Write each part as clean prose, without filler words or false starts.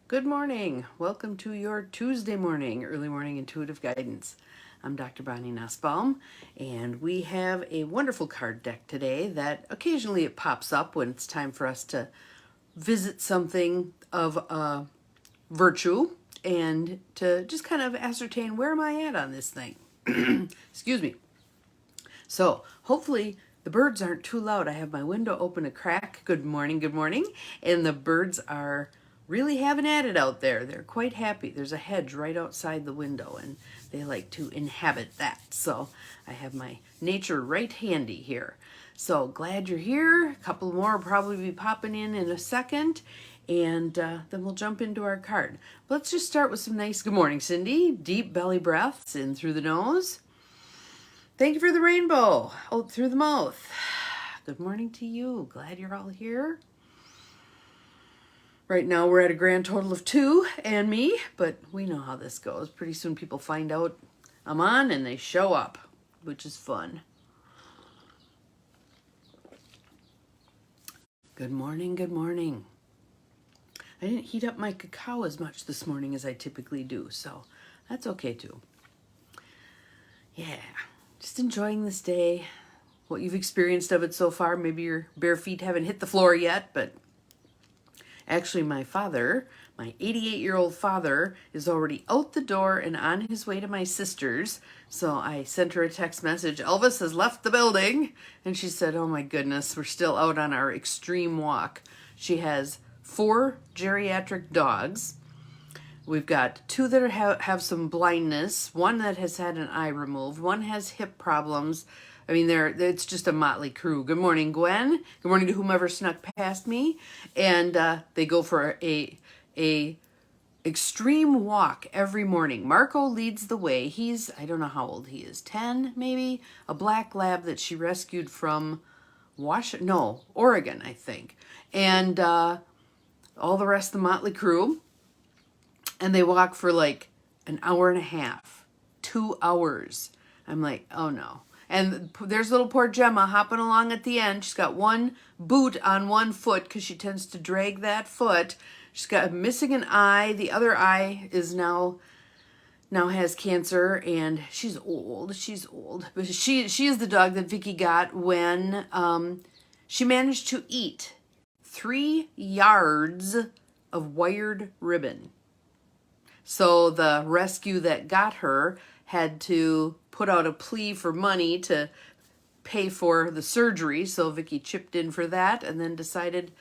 Good morning. Welcome to your Tuesday morning, early morning intuitive guidance. I'm Dr. Bonnie Nussbaum, and we have a wonderful card deck today that occasionally it pops up when it's time for us to visit something of virtue and to just kind of ascertain where am I at on this thing. Excuse me. So hopefully the birds aren't too loud. I have my window open a crack. Good morning, good morning. And the birds are really having at it out there. They're quite happy. There's a hedge right outside the window and they like to inhabit that. So I have my nature right handy here. So glad you're here. A couple more will probably be popping in a second. And then we'll jump into our card. Let's just start with some nice, good morning, Cindy. Deep belly breaths in through the nose. Thank you for the rainbow. Out through the mouth. Good morning to you. Glad you're all here. Right now we're at a grand total of 2 and me, but we know how this goes. Pretty soon people find out I'm on and they show up, which is fun. Good morning, good morning. I didn't heat up my cacao as much this morning as I typically do, so that's okay too. Yeah. Just enjoying this day, what you've experienced of it so far. Maybe your bare feet haven't hit the floor yet, but actually my father, my 88-year-old father, is already out the door and on his way to my sister's. So I sent her a text message, Elvis has left the building. And she said, oh my goodness, we're still out on our extreme walk. She has 4 geriatric dogs. We've got 2 that have some blindness, 1 that has had an eye removed, 1 has hip problems. I mean, it's just a motley crew. Good morning, Gwen. Good morning to whomever snuck past me. And they go for a extreme walk every morning. Marco leads the way. He's, I don't know how old he is, 10 maybe? A black lab that she rescued from Oregon, I think. And all the rest of the motley crew. And they walk for like an hour and a half, 2 hours. I'm like, oh no. And there's little poor Gemma hopping along at the end. She's got 1 boot on 1 foot because she tends to drag that foot. She's got missing an eye. The other eye is now has cancer, and she's old. She's old. But she is the dog that Vicky got when she managed to eat 3 yards of wired ribbon. So the rescue that got her had to put out a plea for money to pay for the surgery. So Vicky chipped in for that and then decided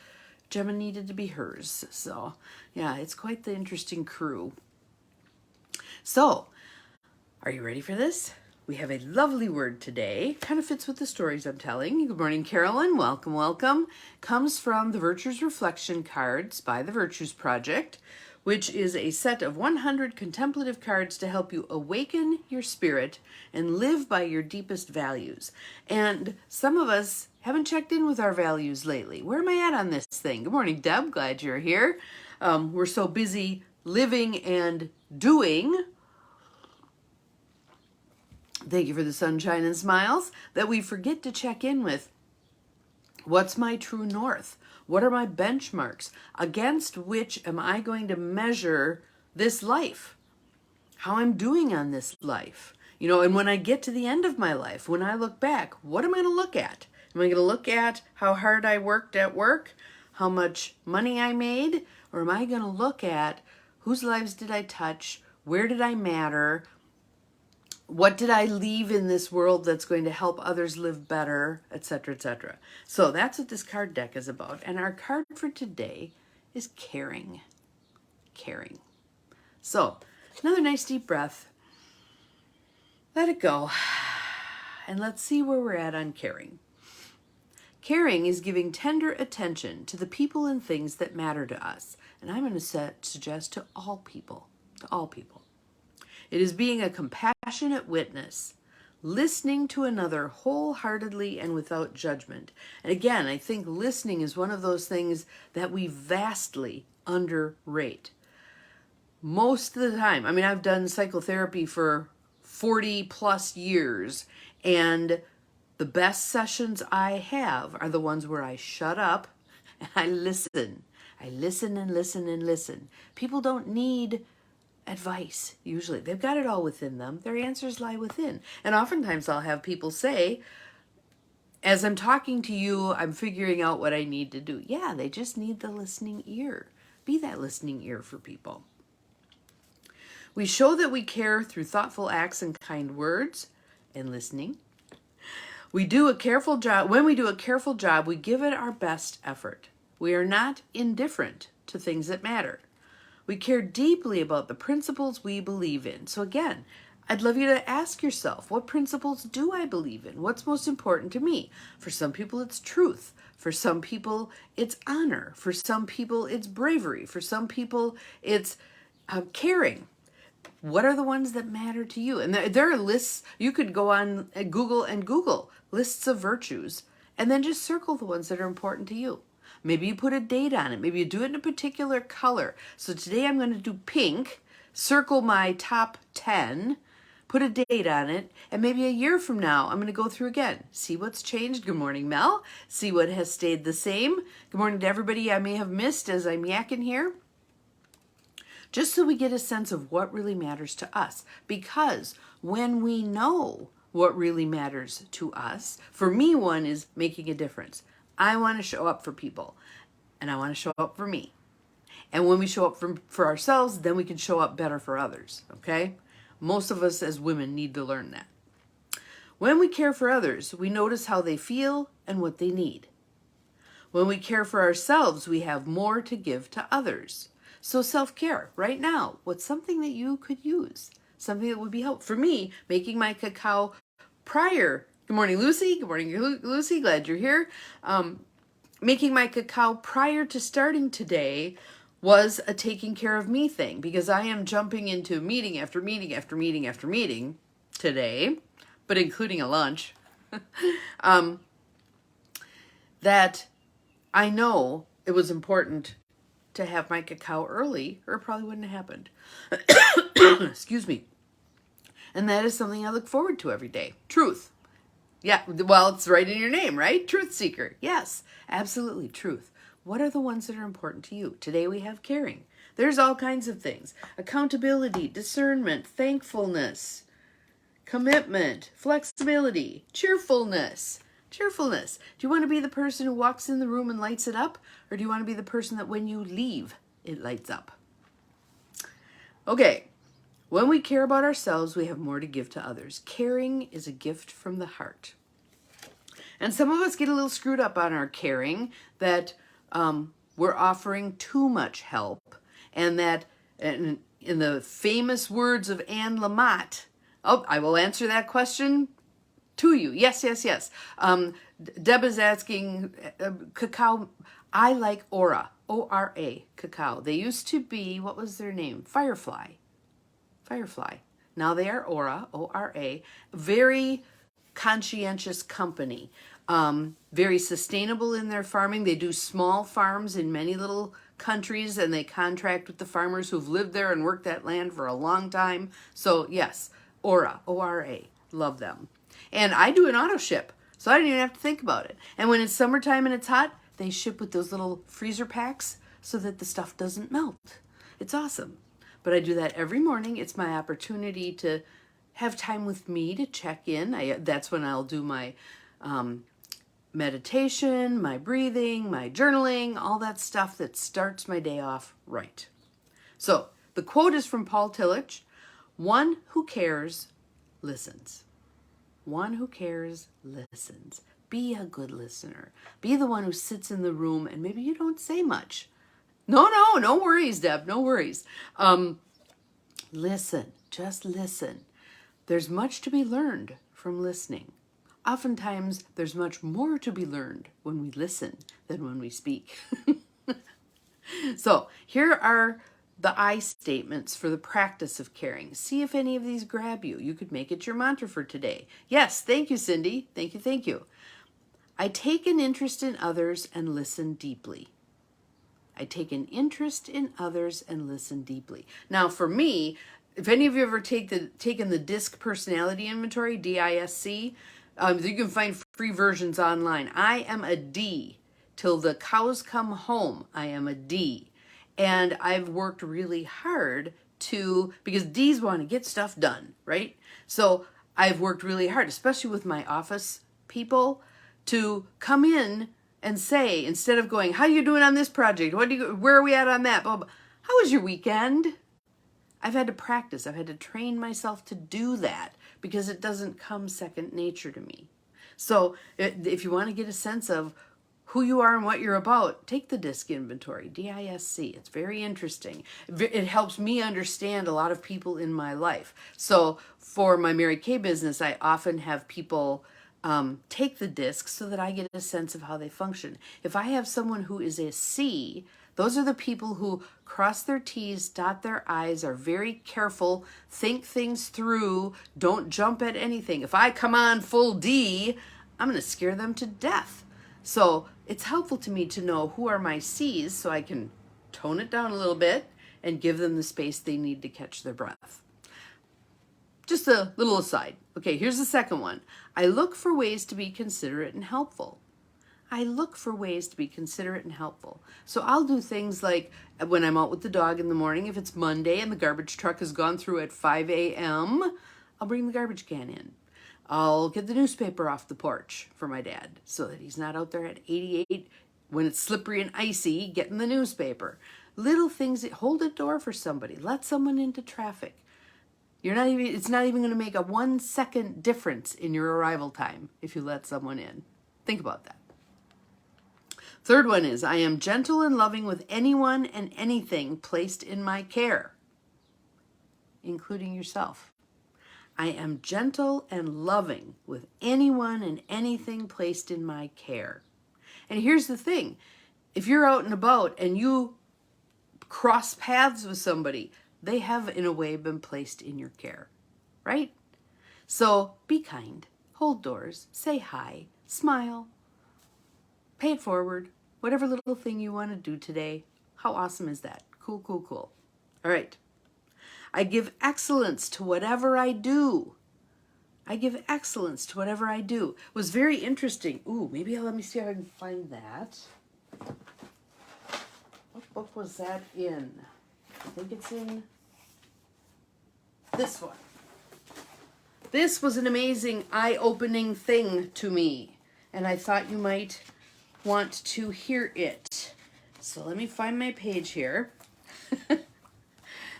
Gemma needed to be hers. So yeah, it's quite the interesting crew. So, are you ready for this? We have a lovely word today. Kind of fits with the stories I'm telling. Good morning, Carolyn. Welcome, welcome. Comes from the Virtues Reflection cards by the Virtues Project, which is a set of 100 contemplative cards to help you awaken your spirit and live by your deepest values. And some of us haven't checked in with our values lately. Where am I at on this thing? Good morning, Deb. Glad you're here. We're so busy living and doing, thank you for the sunshine and smiles, that we forget to check in with what's my true north? What are my benchmarks? Against which am I going to measure this life? How I'm doing on this life? You know, and when I get to the end of my life, when I look back, what am I going to look at? Am I going to look at how hard I worked at work? How much money I made? Or am I going to look at whose lives did I touch? Where did I matter? What did I leave in this world that's going to help others live better, etc., etc. So that's what this card deck is about. And our card for today is caring. Caring. So another nice deep breath. Let it go. And let's see where we're at on caring. Caring is giving tender attention to the people and things that matter to us. And I'm going to suggest to all people. To all people. It is being a compassionate witness, listening to another wholeheartedly and without judgment. And again, I think listening is one of those things that we vastly underrate. Most of the time, I mean, I've done psychotherapy for 40 plus years, and the best sessions I have are the ones where I shut up and I listen. I listen and listen and listen. People don't need advice, usually. They've got it all within them. Their answers lie within. And oftentimes I'll have people say, as I'm talking to you, I'm figuring out what I need to do. Yeah, they just need the listening ear. Be that listening ear for people. We show that we care through thoughtful acts and kind words and listening. We do a careful job. When we do a careful job, we give it our best effort. We are not indifferent to things that matter. We care deeply about the principles we believe in. So again, I'd love you to ask yourself, what principles do I believe in? What's most important to me? For some people, it's truth. For some people, it's honor. For some people, it's bravery. For some people, it's caring. What are the ones that matter to you? And there are lists. You could go on Google and Google lists of virtues, and then just circle the ones that are important to you. Maybe you put a date on it. Maybe you do it in a particular color. So today I'm going to do pink, circle my top 10, put a date on it, and maybe a year from now I'm going to go through again. See what's changed. Good morning, Mel. See what has stayed the same. Good morning to everybody I may have missed as I'm yakking here. Just so we get a sense of what really matters to us. Because when we know what really matters to us, for me, one is making a difference. I want to show up for people, and I want to show up for me. And when we show up for ourselves, then we can show up better for others, okay? Most of us as women need to learn that. When we care for others, we notice how they feel and what they need. When we care for ourselves, we have more to give to others. So self-care, right now, what's something that you could use? Something that would be helpful. For me, making my cacao prior. Good morning, Lucy. Good morning, Lucy. Glad you're here. Making my cacao prior to starting today was a taking care of me thing, because I am jumping into meeting after meeting after meeting after meeting today, but including a lunch, that I know it was important to have my cacao early, or it probably wouldn't have happened. Excuse me. And that is something I look forward to every day. Truth. Yeah, well, it's right in your name, right? Truth seeker. Yes, absolutely, truth. What are the ones that are important to you? Today we have caring. There's all kinds of things. Accountability, discernment, thankfulness, commitment, flexibility, cheerfulness. Cheerfulness. Do you want to be the person who walks in the room and lights it up? Or do you want to be the person that when you leave, it lights up? Okay. When we care about ourselves, we have more to give to others. Caring is a gift from the heart. And some of us get a little screwed up on our caring, that we're offering too much help. And that, in the famous words of Anne Lamott, I will answer that question to you. Yes, yes, yes. Deb is asking, cacao, I like Aura, O-R-A, cacao. They used to be, what was their name? Firefly. Now they are Aura, O-R-A. Very conscientious company. Very sustainable in their farming. They do small farms in many little countries, and they contract with the farmers who've lived there and worked that land for a long time. So yes, Aura, O-R-A. Love them. And I do an auto ship, so I don't even have to think about it. And when it's summertime and it's hot, they ship with those little freezer packs so that the stuff doesn't melt. It's awesome. But I do that every morning. It's my opportunity to have time with me, to check in. That's when I'll do my meditation, my breathing, my journaling, all that stuff that starts my day off right. So the quote is from Paul Tillich: "One who cares, listens." One who cares, listens. Be a good listener. Be the one who sits in the room and maybe you don't say much. No worries, Deb, no worries. Listen, just listen. There's much to be learned from listening. Oftentimes, there's much more to be learned when we listen than when we speak. So, here are the I statements for the practice of caring. See if any of these grab you. You could make it your mantra for today. Yes, thank you, Cindy. Thank you. I take an interest in others and listen deeply. I take an interest in others and listen deeply. Now, for me, if any of you ever taken the DISC personality inventory, D-I-S-C, you can find free versions online. I am a D. Till the cows come home, I am a D. And I've worked really hard because D's want to get stuff done, right? So I've worked really hard, especially with my office people, to come in and say, instead of going, how are you doing on this project? Where are we at on that? Blah, blah. How was your weekend? I've had to practice. I've had to train myself to do that because it doesn't come second nature to me. So if you want to get a sense of who you are and what you're about, take the DISC inventory, D-I-S-C. It's very interesting. It helps me understand a lot of people in my life. So for my Mary Kay business, I often have people take the DISC so that I get a sense of how they function. If I have someone who is a C, those are the people who cross their T's, dot their I's, are very careful, think things through, don't jump at anything. If I come on full D, I'm going to scare them to death. So it's helpful to me to know who are my C's so I can tone it down a little bit and give them the space they need to catch their breath. Just a little aside. Okay, here's the second one. I look for ways to be considerate and helpful. I look for ways to be considerate and helpful. So I'll do things like when I'm out with the dog in the morning, if it's Monday and the garbage truck has gone through at 5 a.m., I'll bring the garbage can in. I'll get the newspaper off the porch for my dad so that he's not out there at 88 when it's slippery and icy getting the newspaper. Little things that hold a door for somebody. Let someone into traffic. It's not even going to make a 1 second difference in your arrival time if you let someone in. Think about that. Third one is, I am gentle and loving with anyone and anything placed in my care, including yourself. I am gentle and loving with anyone and anything placed in my care. And here's the thing. If you're out and about and you cross paths with somebody, they have in a way been placed in your care, right? So be kind, hold doors, say hi, smile, pay it forward, whatever little thing you want to do today. How awesome is that? Cool, cool, cool. All right. I give excellence to whatever I do. I give excellence to whatever I do. It was very interesting. Ooh, maybe let me see if I can find that. What book was that in? I think it's in this one. This was an amazing, eye-opening thing to me, and I thought you might want to hear it. So let me find my page here.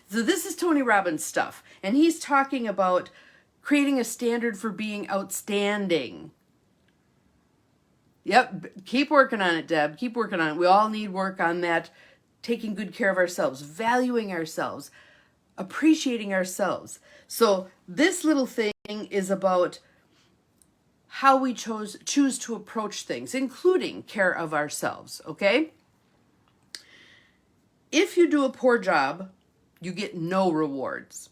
So this is Tony Robbins stuff, and he's talking about creating a standard for being outstanding. Yep, keep working on it, Deb. Keep working on it. We all need work on that, taking good care of ourselves, valuing ourselves, appreciating ourselves. So this little thing is about how we choose to approach things, including care of ourselves, okay? If you do a poor job, you get no rewards.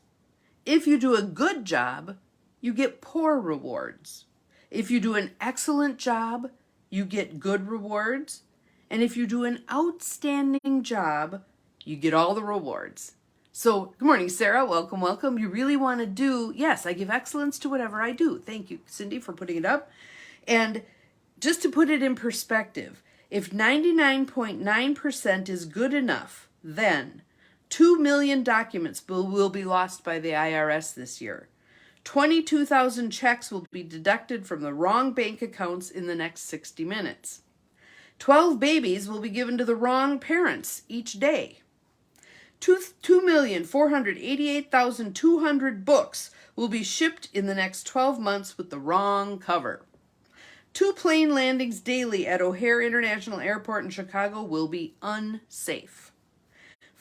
If you do a good job, you get poor rewards. If you do an excellent job, you get good rewards. And if you do an outstanding job, you get all the rewards. So, good morning, Sarah. Welcome, welcome. You really want to do, yes, I give excellence to whatever I do. Thank you, Cindy, for putting it up. And just to put it in perspective, if 99.9% is good enough, then 2 million documents will be lost by the IRS this year. 22,000 checks will be deducted from the wrong bank accounts in the next 60 minutes. 12 babies will be given to the wrong parents each day. 2,488,200 books will be shipped in the next 12 months with the wrong cover. 2 plane landings daily at O'Hare International Airport in Chicago will be unsafe.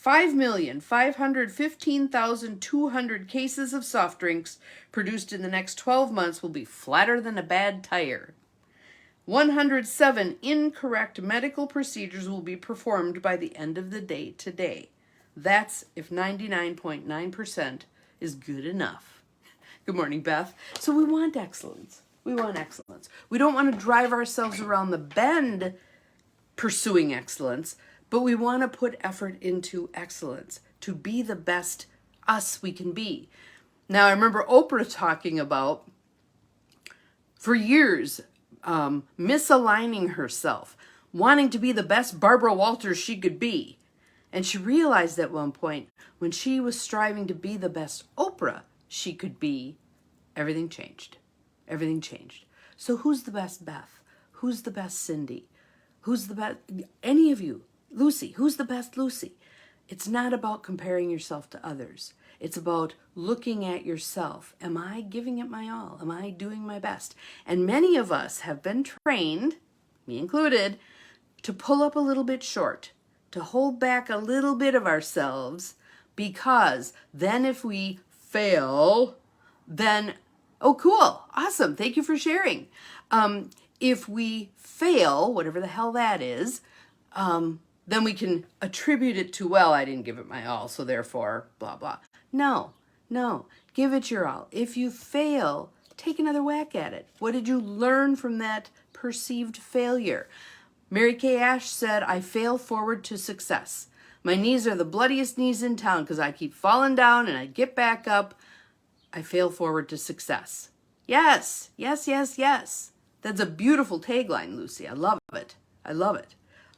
5,515,200 cases of soft drinks produced in the next 12 months will be flatter than a bad tire. 107 incorrect medical procedures will be performed by the end of the day today. That's if 99.9% is good enough. Good morning, Beth. So we want excellence. We want excellence. We don't want to drive ourselves around the bend pursuing excellence, but we want to put effort into excellence to be the best us we can be. Now, I remember Oprah talking about, for years, misaligning herself. wanting to be the best Barbara Walters she could be. And she realized at one point, when she was striving to be the best Oprah she could be, everything changed. Everything changed. So who's the best Beth? Who's the best Cindy? Who's the best, any of you? Lucy, who's the best Lucy? It's not about comparing yourself to others. It's about looking at yourself. Am I giving it my all? Am I doing my best? And many of us have been trained, me included, to pull up a little bit short, to hold back a little bit of ourselves, because then if we fail, then, oh, cool, awesome, thank you for sharing. If we fail, whatever the hell that is, then we can attribute it to, well, I didn't give it my all, so therefore, blah, blah. No, give it your all. If you fail, take another whack at it. What did you learn from that perceived failure? Mary Kay Ash said, I fail forward to success. My knees are the bloodiest knees in town because I keep falling down and I get back up. I fail forward to success. Yes. That's a beautiful tagline, Lucy. I love it.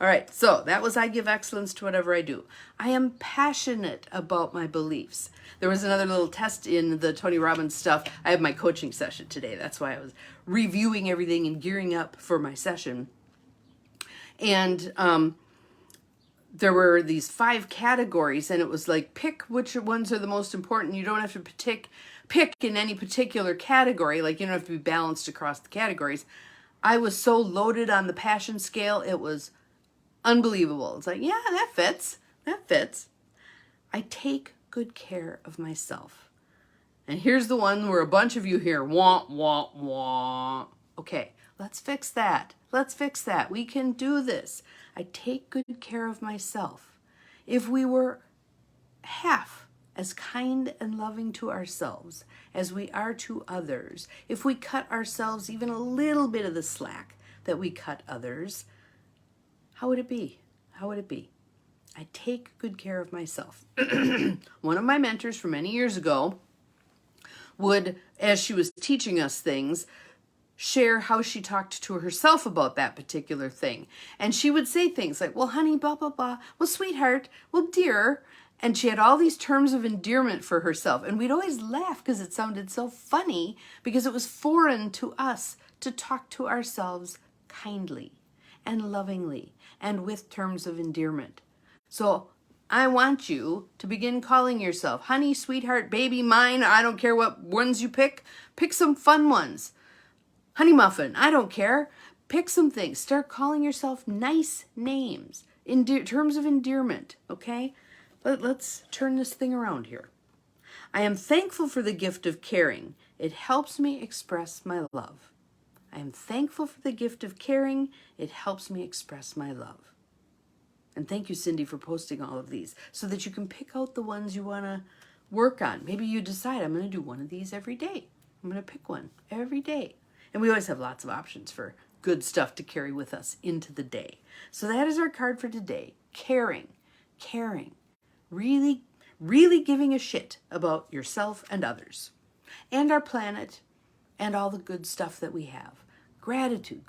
All right, so that was I give excellence to whatever I do. I am passionate about my beliefs. There was another little test in the Tony Robbins stuff. I have my coaching session today. That's why I was reviewing everything and gearing up for my session. And there were these 5 categories, and it was like, pick which ones are the most important. You don't have to pick in any particular category. Like, you don't have to be balanced across the categories. I was so loaded on the passion scale, it was unbelievable. It's like, yeah, that fits. I take good care of myself. And here's the one where a bunch of you hear, wah, wah, wah. Okay, let's fix that. We can do this. I take good care of myself. If we were half as kind and loving to ourselves as we are to others, if we cut ourselves even a little bit of the slack that we cut others, how would it be? I take good care of myself. One of my mentors from many years ago would, as she was teaching us things, share how she talked to herself about that particular thing. And she would say things like, well, honey, blah, blah, blah. Well, sweetheart. Well, dear. And she had all these terms of endearment for herself. And we'd always laugh because it sounded so funny, because it was foreign to us to talk to ourselves kindly and lovingly and with terms of endearment. So I want you to begin calling yourself honey, sweetheart, baby, mine. I don't care what ones you pick. Pick some fun ones. Honey muffin, I don't care. Pick some things. Start calling yourself nice names in terms of endearment, okay? Let's turn this thing around here. I am thankful for the gift of caring. It helps me express my love. I am thankful for the gift of caring. It helps me express my love. And thank you, Cindy, for posting all of these so that you can pick out the ones you want to work on. Maybe you decide, I'm going to do one of these every day. I'm going to pick one every day. And we always have lots of options for good stuff to carry with us into the day. So that is our card for today. Caring. Really giving a shit about yourself and others and our planet and all the good stuff that we have. Gratitude.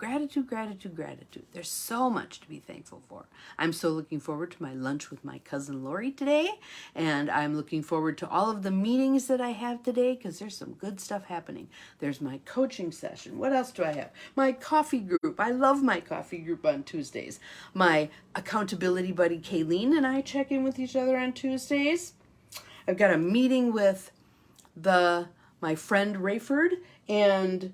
There's so much to be thankful for. I'm so looking forward to my lunch with my cousin Lori today, and I'm looking forward to all of the meetings that I have today because there's some good stuff happening. There's my coaching session. What else do I have? My coffee group. I love my coffee group on Tuesdays. My accountability buddy Kayleen and I check in with each other on Tuesdays. I've got a meeting with my friend Rayford, and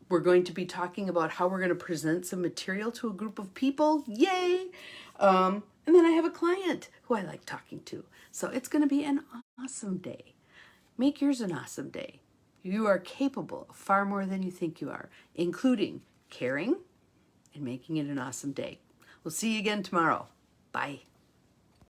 we're going to be talking about how we're going to present some material to a group of people. Yay! And then I have a client who I like talking to. So it's going to be an awesome day. Make yours an awesome day. You are capable of far more than you think you are, including caring and making it an awesome day. We'll see you again tomorrow. Bye.